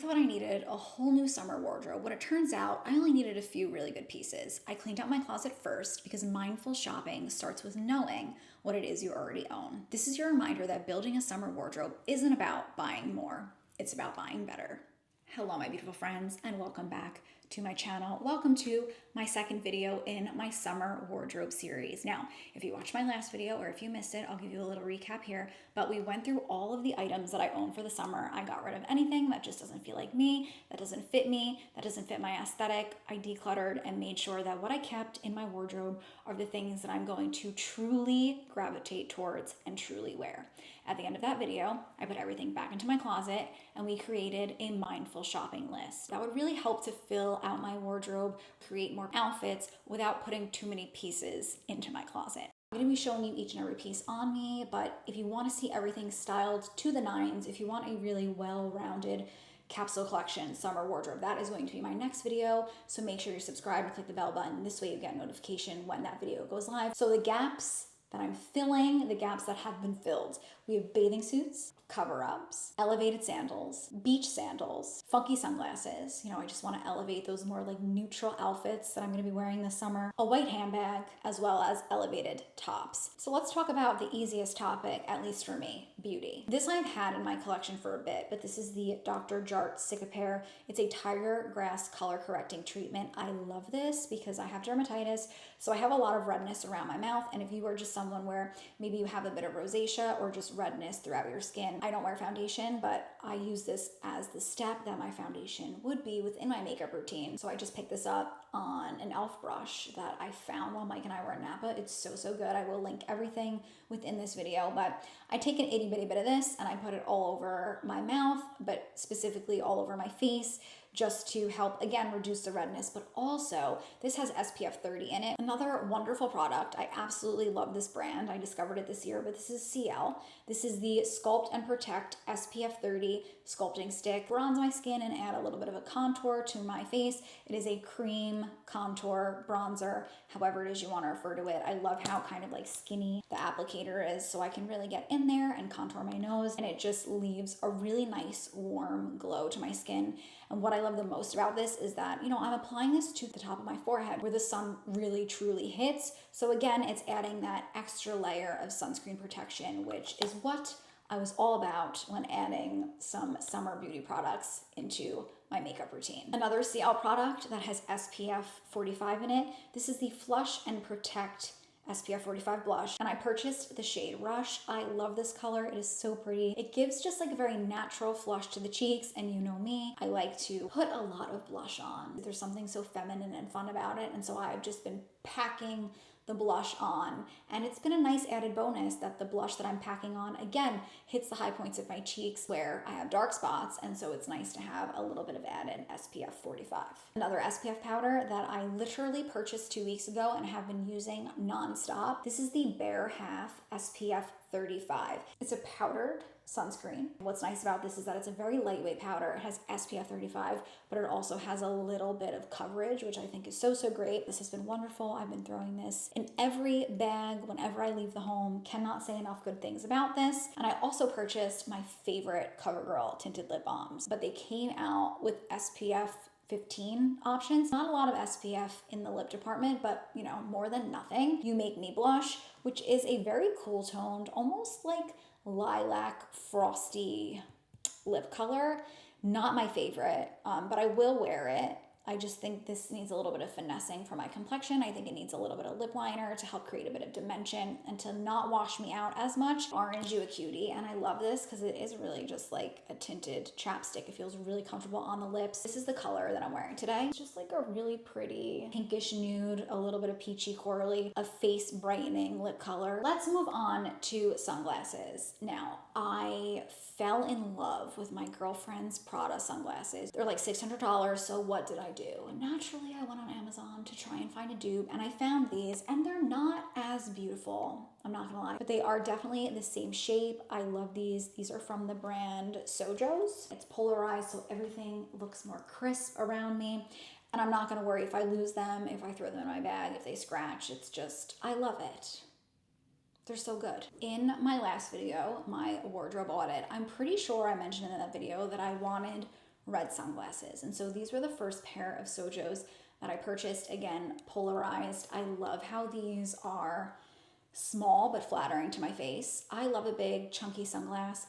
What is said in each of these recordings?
thought I needed a whole new summer wardrobe when it turns out I only needed a few really good pieces. I cleaned out my closet first because mindful shopping starts with knowing what it is you already own. This is your reminder that building a summer wardrobe isn't about buying more, it's about buying better. Hello, my beautiful friends, and welcome back to my channel. Welcome to my second video in my summer wardrobe series. Now, if you watched my last video or if you missed it, I'll give you a little recap here, but we went through all of the items that I own for the summer. I got rid of anything that just doesn't feel like me, that doesn't fit me, that doesn't fit my aesthetic. I decluttered and made sure that what I kept in my wardrobe are the things that I'm going to truly gravitate towards and truly wear. At the end of that video, I put everything back into my closet and we created a mindful shopping list. That would really help to fill out my wardrobe, create more outfits without putting too many pieces into my closet. I'm going to be showing you each and every piece on me, but if you want to see everything styled to the nines, if you want a really well-rounded capsule collection summer wardrobe, that is going to be my next video. So make sure you're subscribed and click the bell button. This way you get a notification when that video goes live. So the gaps that I'm filling, the gaps that have been filled. We have bathing suits, cover-ups, elevated sandals, beach sandals, funky sunglasses. You know, I just want to elevate those more like neutral outfits that I'm going to be wearing this summer. A white handbag, as well as elevated tops. So let's talk about the easiest topic, at least for me, beauty. This I've had in my collection for a bit, but this is the Dr. Jart Cicapair. It's a tiger grass color correcting treatment. I love this because I have dermatitis, so I have a lot of redness around my mouth, and if you are just someone where maybe you have a bit of rosacea or just redness throughout your skin, I don't wear foundation, but I use this as the step that my foundation would be within my makeup routine. So I just picked this up on an e.l.f. brush that I found while Mike and I were in Napa. It's so good. I will link everything within this video, but I take an itty bitty bit of this and I put it all over my mouth, but specifically all over my face, just to help, again, reduce the redness, but also this has SPF 30 in it. Another wonderful product. I absolutely love this brand. I discovered it this year, but this is CL. This is the Sculpt and Protect SPF 30 sculpting stick. Bronze my skin and add a little bit of a contour to my face. It is a cream contour bronzer, however it is you want to refer to it. I love how kind of like skinny the applicator is, so I can really get in there and contour my nose, and it just leaves a really nice warm glow to my skin. And what I love the most about this is that, you know, I'm applying this to the top of my forehead where the sun really truly hits. So again, it's adding that extra layer of sunscreen protection, which is what I was all about when adding some summer beauty products into my makeup routine. Another CL product that has SPF 45 in it. This is the Flush and Protect SPF 45 blush, and I purchased the shade Rush. I love this color. It is so pretty. It gives just like a very natural flush to the cheeks, and you know me, I like to put a lot of blush on. There's something so feminine and fun about it, and so I've just been packing the blush on, and it's been a nice added bonus that the blush that I'm packing on again hits the high points of my cheeks where I have dark spots, and so it's nice to have a little bit of added SPF 45. Another SPF powder that I literally purchased 2 weeks ago and have been using non-stop. This is the Bare Half SPF 35. It's a powdered sunscreen. What's nice about this is that it's a very lightweight powder. It has SPF 35, but it also has a little bit of coverage, which I think is so great. This has been wonderful. I've been throwing this in every bag whenever I leave the home. Cannot say enough good things about this. And I also purchased my favorite CoverGirl tinted lip balms, but they came out with SPF 15 options. Not a lot of SPF in the lip department, but you know, more than nothing. You Make Me Blush, which is a very cool toned, almost like lilac frosty lip color. Not my favorite, but I will wear it. I just think this needs a little bit of finessing for my complexion. I think it needs a little bit of lip liner to help create a bit of dimension and to not wash me out as much. Orange You a Cutie, and I love this because it is really just like a tinted chapstick. It feels really comfortable on the lips. This is the color that I'm wearing today. It's just like a really pretty pinkish nude, a little bit of peachy corally, a face brightening lip color. Let's move on to sunglasses. Now, I fell in love with my girlfriend's Prada sunglasses. They're like $600, so what did I do? Naturally, I went on Amazon to try and find a dupe, and I found these, and they're not as beautiful, I'm not gonna lie, but they are definitely the same shape. I love these. These are from the brand Sojo's. It's polarized, so everything looks more crisp around me, and I'm not gonna worry if I lose them, if I throw them in my bag, if they scratch. It's just, I love it. They're so good. In my last video, my wardrobe audit, I'm pretty sure I mentioned in that video that I wanted red sunglasses. And so these were the first pair of Sojos that I purchased. Again, polarized. I love how these are small but flattering to my face. I love a big chunky sunglass,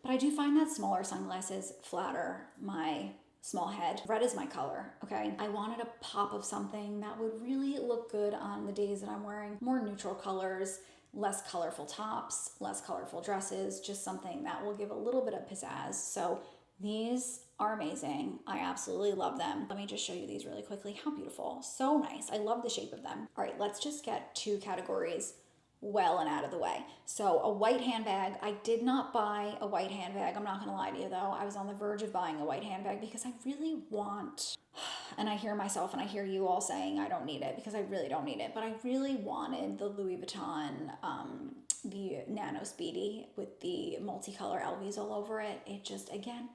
but I do find that smaller sunglasses flatter my small head. Red is my color, okay? I wanted a pop of something that would really look good on the days that I'm wearing more neutral colors, less colorful tops, less colorful dresses, just something that will give a little bit of pizzazz. So these are amazing. I absolutely love them. Let me just show you these really quickly. How beautiful. So nice. I love the shape of them. All right, let's just get 2 categories well and out of the way. So a white handbag. I did not buy a white handbag. I'm not gonna lie to you though. I was on the verge of buying a white handbag because I really want, and I hear myself and I hear you all saying I don't need it because I really don't need it, but I really wanted the Louis Vuitton, the Nano Speedy with the multicolor LVs all over it. It just, again,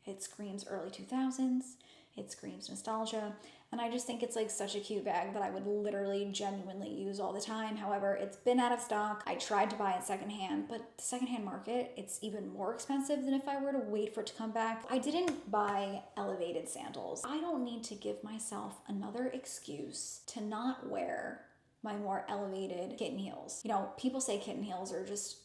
it screams early 2000s. It screams nostalgia. And I just think it's like such a cute bag that I would literally genuinely use all the time. However, it's been out of stock. I tried to buy it secondhand, but the secondhand market, it's even more expensive than if I were to wait for it to come back. I didn't buy elevated sandals. I don't need to give myself another excuse to not wear my more elevated kitten heels. You know, people say kitten heels are just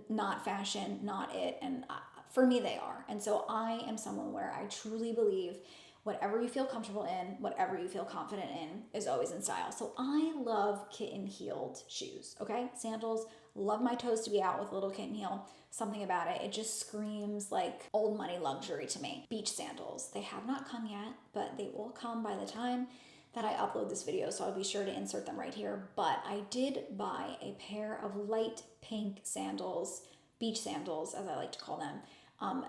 not fashion, not it. And for me, they are. And so I am someone where I truly believe whatever you feel comfortable in, whatever you feel confident in is always in style. So I love kitten heeled shoes, okay? Sandals, love my toes to be out with a little kitten heel. Something about it, it just screams like old money luxury to me. Beach sandals, they have not come yet, but they will come by the time that I upload this video, so I'll be sure to insert them right here. But I did buy a pair of light pink sandals, beach sandals, as I like to call them,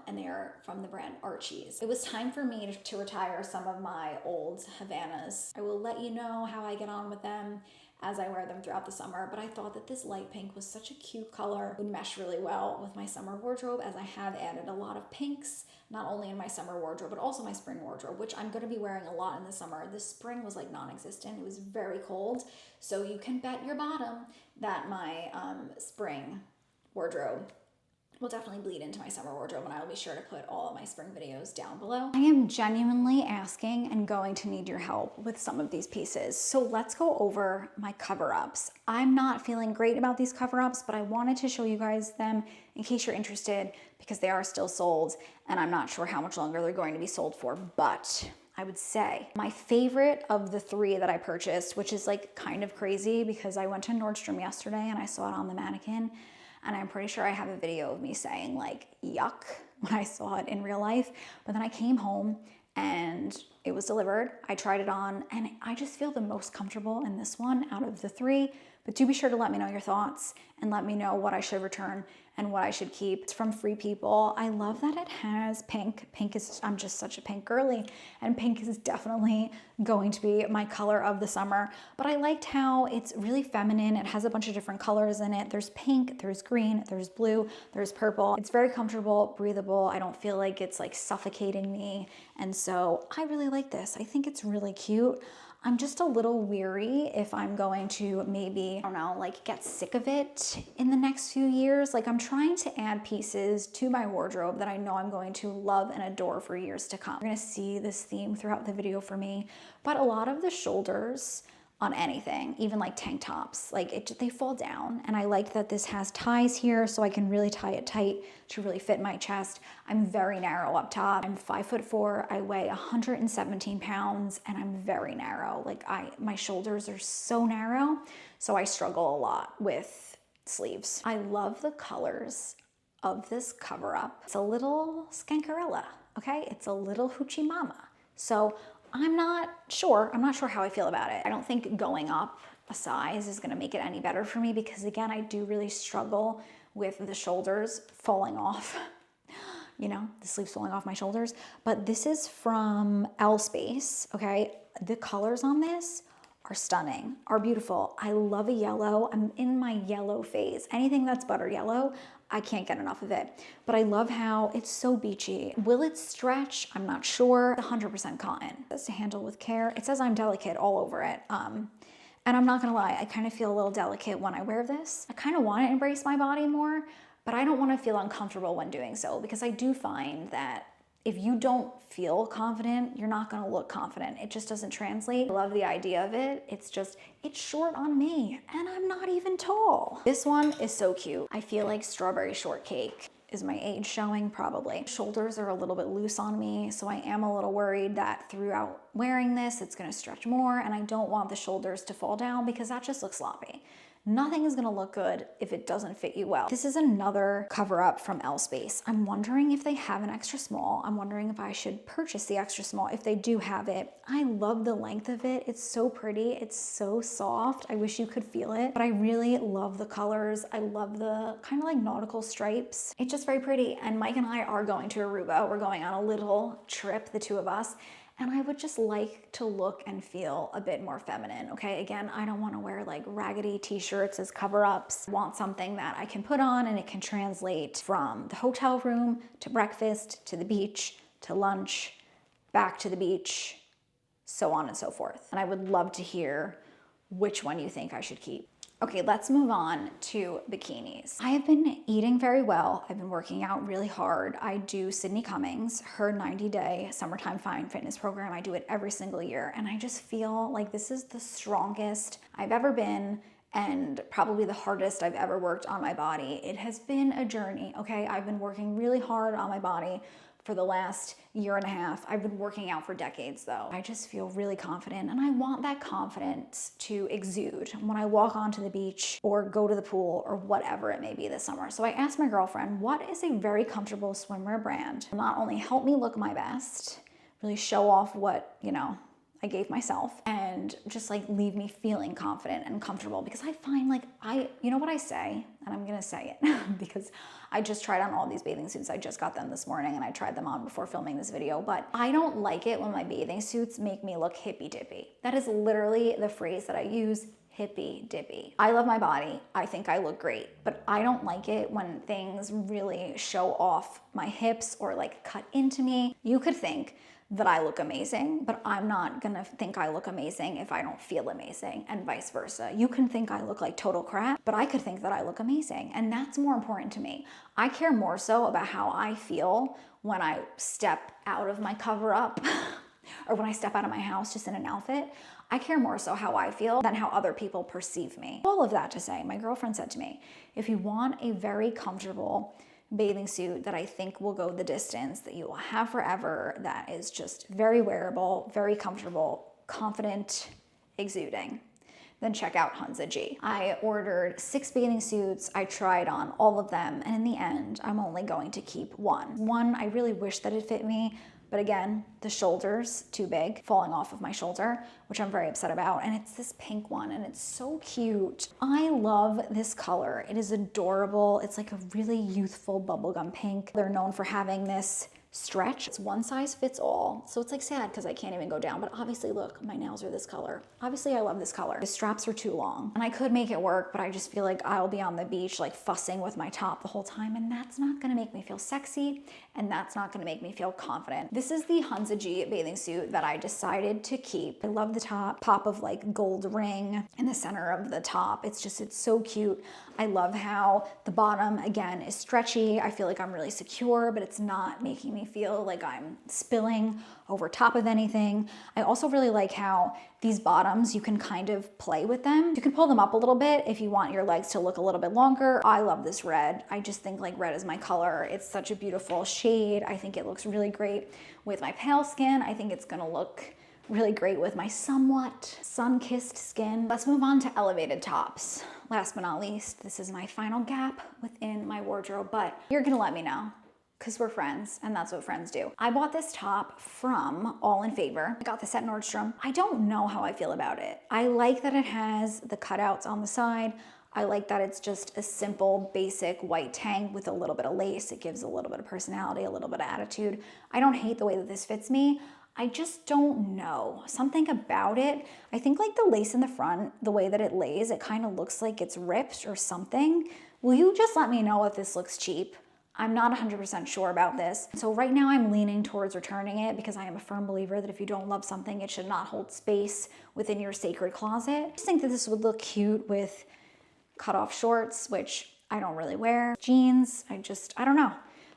and they are from the brand Archie's. It was time for me to retire some of my old Havanas. I will let you know how I get on with them as I wear them throughout the summer, but I thought that this light pink was such a cute color, would mesh really well with my summer wardrobe, as I have added a lot of pinks, not only in my summer wardrobe, but also my spring wardrobe, which I'm gonna be wearing a lot in the summer. This spring was like non-existent. It was very cold. So you can bet your bottom that my spring wardrobe will definitely bleed into my summer wardrobe, and I will be sure to put all of my spring videos down below. I am genuinely asking and going to need your help with some of these pieces. So let's go over my cover-ups. I'm not feeling great about these cover-ups, but I wanted to show you guys them in case you're interested, because they are still sold, and I'm not sure how much longer they're going to be sold for. But I would say my favorite of the 3 that I purchased, which is like kind of crazy because I went to Nordstrom yesterday and I saw it on the mannequin, and I'm pretty sure I have a video of me saying like, yuck, when I saw it in real life. But then I came home and it was delivered. I tried it on and I just feel the most comfortable in this one out of the 3. But do be sure to let me know your thoughts and let me know what I should return and what I should keep. It's from Free People. I love that it has pink. Pink is, I'm just such a pink girly, and pink is definitely going to be my color of the summer. But I liked how it's really feminine. It has a bunch of different colors in it. There's pink, there's green, there's blue, there's purple. It's very comfortable, breathable. I don't feel like it's like suffocating me. And so I really like this. I think it's really cute. I'm just a little weary if I'm going to maybe, I don't know, like get sick of it in the next few years. Like I'm trying to add pieces to my wardrobe that I know I'm going to love and adore for years to come. You're gonna see this theme throughout the video for me, but a lot of the shoulders on anything, even like tank tops, like they fall down. And I like that this has ties here so I can really tie it tight to really fit my chest. I'm very narrow up top. I'm 5'4", I weigh 117 pounds, and I'm very narrow. Like my shoulders are so narrow, so I struggle a lot with sleeves. I love the colors of this cover up. It's a little skankarella, okay? It's a little hoochie mama. So I'm not sure how I feel about it. I don't think going up a size is gonna make it any better for me because again, I do really struggle with the shoulders falling off, you know, the sleeves falling off my shoulders. But this is from L Space, okay? The colors on this are stunning, are beautiful. I love a yellow. I'm in my yellow phase. Anything that's butter yellow, I can't get enough of it. But I love how it's so beachy. Will it stretch? I'm not sure. 100% cotton. It says to handle with care. It says I'm delicate all over it. And I'm not gonna lie, I kind of feel a little delicate when I wear this. I kind of want to embrace my body more, but I don't want to feel uncomfortable when doing so because I do find that If you don't feel confident, you're not gonna look confident. It just doesn't translate. I love the idea of it. It's short on me and I'm not even tall. This one is so cute. I feel like strawberry shortcake. Is my age showing? Probably. Shoulders are a little bit loose on me, so I am a little worried that throughout wearing this, it's gonna stretch more, and I don't want the shoulders to fall down because that just looks sloppy. Nothing is gonna look good if it doesn't fit you well. This is another cover up from L Space. I'm wondering if they have an extra small. I'm wondering if I should purchase the extra small if they do have it. I love the length of it. It's so pretty. It's so soft. I wish you could feel it, but I really love the colors. I love the kind of like nautical stripes. It's just very pretty. And Mike and I are going to Aruba. We're going on a little trip, the two of us. And I would just like to look and feel a bit more feminine, okay? Again, I don't wanna wear like raggedy t-shirts as cover-ups. I want something that I can put on and it can translate from the hotel room to breakfast, to the beach, to lunch, back to the beach, so on and so forth. And I would love to hear which one you think I should keep. Okay, let's move on to bikinis. I have been eating very well. I've been working out really hard. I do Sydney Cummings, her 90-day summertime fine fitness program. I do it every single year. And I just feel like this is the strongest I've ever been and probably the hardest I've ever worked on my body. It has been a journey, okay? I've been working really hard on my body for the last year and a half. I've been working out for decades though. I just feel really confident and I want that confidence to exude when I walk onto the beach or go to the pool or whatever it may be this summer. So I asked my girlfriend, what is a very comfortable swimwear brand? Will not only help me look my best, really show off what, I gave myself and just like leave me feeling confident and comfortable, because I find like you know what I say, and I'm gonna say it because I just tried on all these bathing suits. I just got them this morning and I tried them on before filming this video, but I don't like it when my bathing suits make me look hippy dippy. That is literally the phrase that I use, hippy dippy. I love my body. I think I look great, but I don't like it when things really show off my hips or like cut into me. You could think that I look amazing, but I'm not gonna think I look amazing if I don't feel amazing, and vice versa. You can think I look like total crap, but I could think that I look amazing, and that's more important to me. I care more so about how I feel when I step out of my cover up or when I step out of my house just in an outfit. I care more so how I feel than how other people perceive me. All of that to say, my girlfriend said to me, if you want a very comfortable bathing suit that I think will go the distance, that you will have forever, that is just very wearable, very comfortable, confident, exuding, then check out Hunza G. I ordered 6 bathing suits. I tried on all of them, and in the end, I'm only going to keep one. One, I really wish that it fit me, but again, the shoulder's too big, falling off of my shoulder, which I'm very upset about. And it's this pink one and it's so cute. I love this color. It is adorable. It's like a really youthful bubblegum pink. They're known for having this stretch. It's one size fits all. So it's like sad because I can't even go down, but obviously look, my nails are this color. Obviously I love this color. The straps are too long and I could make it work, but I just feel like I'll be on the beach like fussing with my top the whole time, and that's not gonna make me feel sexy and that's not gonna make me feel confident. This is the Hunza G bathing suit that I decided to keep. I love the top, pop of like gold ring in the center of the top. It's so cute. I love how the bottom again is stretchy. I feel like I'm really secure, but it's not making me feel like I'm spilling over top of anything. I also really like how these bottoms, you can kind of play with them. You can pull them up a little bit if you want your legs to look a little bit longer. I love this red. I just think like red is my color. It's such a beautiful shade. I think it looks really great with my pale skin. I think it's gonna look really great with my somewhat sun-kissed skin. Let's move on to elevated tops. Last but not least, this is my final gap within my wardrobe, but you're gonna let me know because we're friends and that's what friends do. I bought this top from All in Favor. I got this at Nordstrom. I don't know how I feel about it. I like that it has the cutouts on the side. I like that it's just a simple, basic white tank with a little bit of lace. It gives a little bit of personality, a little bit of attitude. I don't hate the way that this fits me. I just don't know. Something about it. I think like the lace in the front, the way that it lays, it kind of looks like it's ripped or something. Will you just let me know if this looks cheap? I'm not 100% sure about this. So right now I'm leaning towards returning it because I am a firm believer that if you don't love something, it should not hold space within your sacred closet. I just think that this would look cute with cutoff shorts, which I don't really wear. Jeans, I don't know.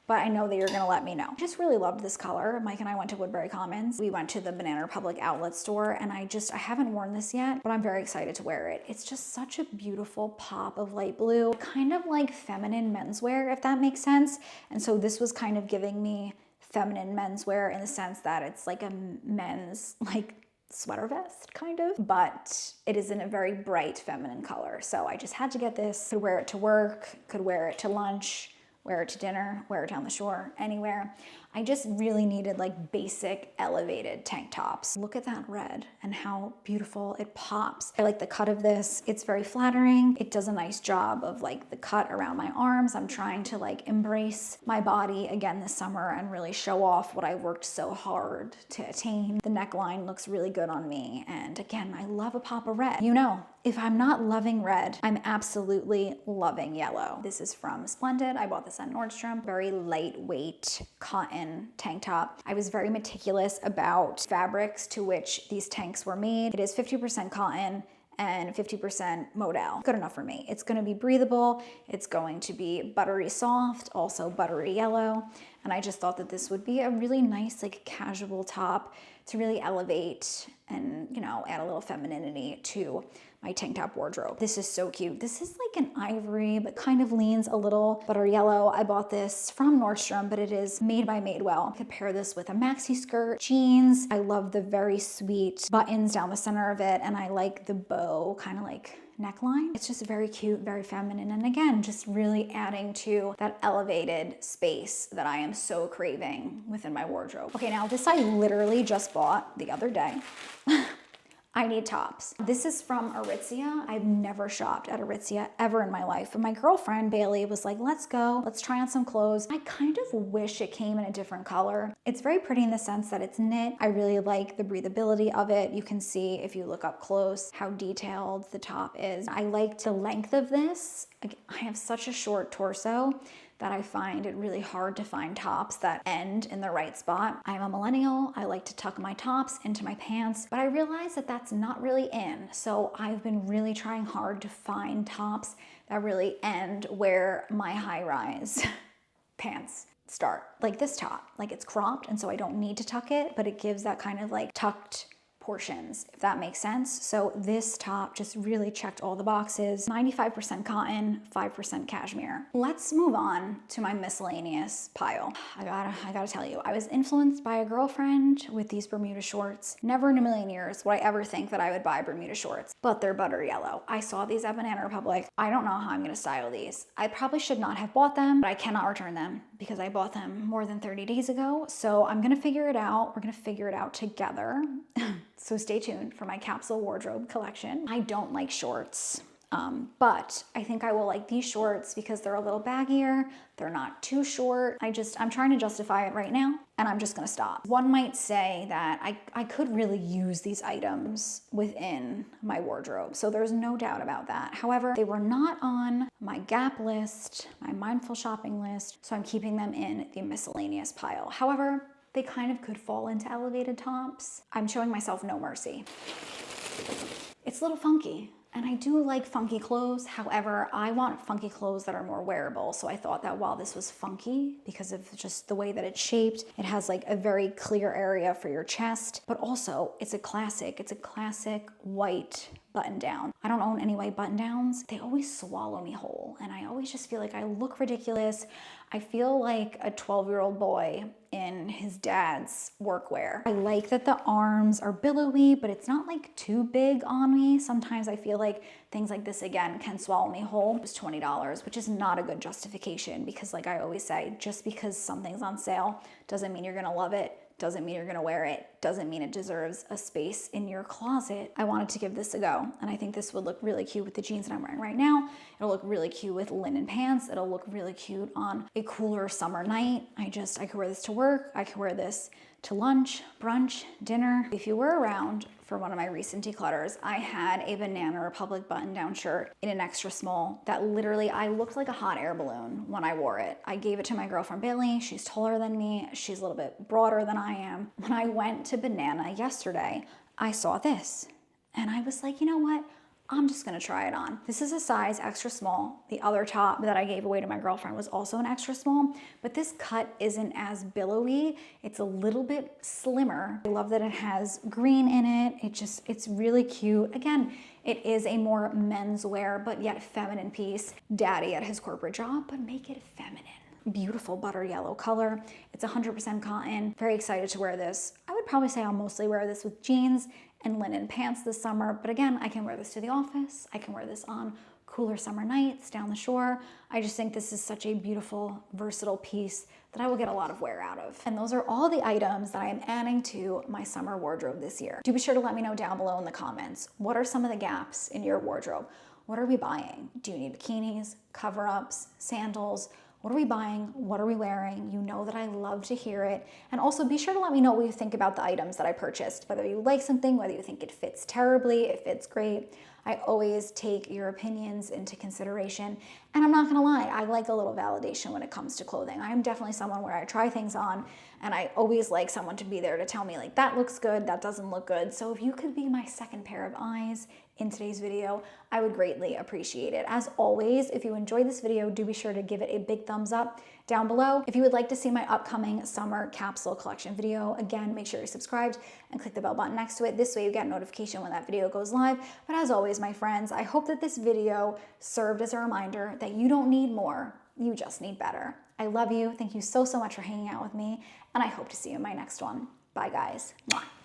but I know that you're gonna let me know. I just really loved this color. Mike and I went to Woodbury Commons. We went to the Banana Republic outlet store, and I haven't worn this yet, but I'm very excited to wear it. It's just such a beautiful pop of light blue, kind of like feminine menswear, if that makes sense. And so this was kind of giving me feminine menswear in the sense that it's like a men's like sweater vest kind of, but it is in a very bright feminine color. So I just had to get this. Could wear it to work, could wear it to lunch, wear it to dinner, wear it down the shore, anywhere. I just really needed like basic elevated tank tops. Look at that red and how beautiful it pops. I like the cut of this. It's very flattering. It does a nice job of like the cut around my arms. I'm trying to like embrace my body again this summer and really show off what I worked so hard to attain. The neckline looks really good on me. And again, I love a pop of red. You know, if I'm not loving red, I'm absolutely loving yellow. This is from Splendid. I bought this at Nordstrom. Very lightweight cotton tank top. I was very meticulous about fabrics to which these tanks were made. It is 50% cotton and 50% modal. Good enough for me. It's going to be breathable. It's going to be buttery soft, also buttery yellow. And I just thought that this would be a really nice like casual top to really elevate and, you know, add a little femininity to my tank top wardrobe. This is so cute. This is like an ivory, but kind of leans a little butter yellow. I bought this from Nordstrom, but it is made by Madewell. I could pair this with a maxi skirt, jeans. I love the very sweet buttons down the center of it, and I like the bow kind of like neckline. It's just very cute, very feminine, and again, just really adding to that elevated space that I am so craving within my wardrobe. Okay, now this I literally just bought the other day. I need tops. This is from Aritzia. I've never shopped at Aritzia ever in my life, but my girlfriend Bailey was like, let's go, let's try on some clothes. I kind of wish it came in a different color. It's very pretty in the sense that it's knit. I really like the breathability of it. You can see if you look up close how detailed the top is. I like the length of this. I have such a short torso that I find it really hard to find tops that end in the right spot. I'm a millennial. I like to tuck my tops into my pants, but I realize that that's not really in. So I've been really trying hard to find tops that really end where my high-rise pants start. Like this top, like it's cropped, and so I don't need to tuck it, but it gives that kind of like tucked portions, if that makes sense. So this top just really checked all the boxes. 95% cotton, 5% cashmere. Let's move on to my miscellaneous pile. I gotta tell you, I was influenced by a girlfriend with these Bermuda shorts. Never in a million years would I ever think that I would buy Bermuda shorts, but they're butter yellow. I saw these at Banana Republic. I don't know how I'm gonna style these. I probably should not have bought them, but I cannot return them because I bought them more than 30 days ago. So I'm gonna figure it out. We're gonna figure it out together. So stay tuned for my capsule wardrobe collection. I don't like shorts, but I think I will like these shorts because they're a little baggier. They're not too short. I'm trying to justify it right now, and I'm just gonna stop. One might say that I could really use these items within my wardrobe, so there's no doubt about that. However, they were not on my Gap list, my mindful shopping list, so I'm keeping them in the miscellaneous pile. However, they kind of could fall into elevated tops. I'm showing myself no mercy. It's a little funky, and I do like funky clothes. However, I want funky clothes that are more wearable. So I thought that while this was funky, because of just the way that it's shaped, it has like a very clear area for your chest, but also it's a classic white button down. I don't own any white button downs. They always swallow me whole, and I always just feel like I look ridiculous. I feel like a 12-year-old boy in his dad's workwear. I like that the arms are billowy, but it's not like too big on me. Sometimes I feel like things like this, again, can swallow me whole. It was $20, which is not a good justification because, like I always say, just because something's on sale doesn't mean you're gonna love it, doesn't mean you're gonna wear it, doesn't mean it deserves a space in your closet. I wanted to give this a go, and I think this would look really cute with the jeans that I'm wearing right now. It'll look really cute with linen pants. It'll look really cute on a cooler summer night. I could wear this to work. I could wear this to lunch, brunch, dinner. If you were around for one of my recent declutters, I had a Banana Republic button-down shirt in an extra small that literally, I looked like a hot air balloon when I wore it. I gave it to my girlfriend Bailey. She's taller than me. She's a little bit broader than I am. When I went to Banana yesterday, I saw this and I was like, you know what? I'm just gonna try it on. This is a size extra small. The other top that I gave away to my girlfriend was also an extra small, but this cut isn't as billowy. It's a little bit slimmer. I love that it has green in it. It's really cute. Again, it is a more menswear, but yet feminine piece. Daddy at his corporate job, but make it feminine. Beautiful butter yellow color. It's 100% cotton. Very excited to wear this. I would probably say I'll mostly wear this with jeans and linen pants this summer, but again, I can wear this to the office. I can wear this on cooler summer nights down the shore. I just think this is such a beautiful, versatile piece that I will get a lot of wear out of. And those are all the items that I am adding to my summer wardrobe this year. Do be sure to let me know down below in the comments, what are some of the gaps in your wardrobe? What are we buying? Do you need bikinis, cover-ups, sandals? What are we buying? What are we wearing? You know that I love to hear it. And also be sure to let me know what you think about the items that I purchased. Whether you like something, whether you think it fits terribly, it fits great. I always take your opinions into consideration. And I'm not gonna lie, I like a little validation when it comes to clothing. I'm definitely someone where I try things on and I always like someone to be there to tell me like, that looks good, that doesn't look good. So if you could be my second pair of eyes in today's video, I would greatly appreciate it. As always, if you enjoyed this video, do be sure to give it a big thumbs up down below. If you would like to see my upcoming summer capsule collection video, again, make sure you're subscribed and click the bell button next to it. This way you get a notification when that video goes live. But as always, my friends, I hope that this video served as a reminder that you don't need more, you just need better. I love you. Thank you so much for hanging out with me, and I hope to see you in my next one. Bye, guys. Mwah.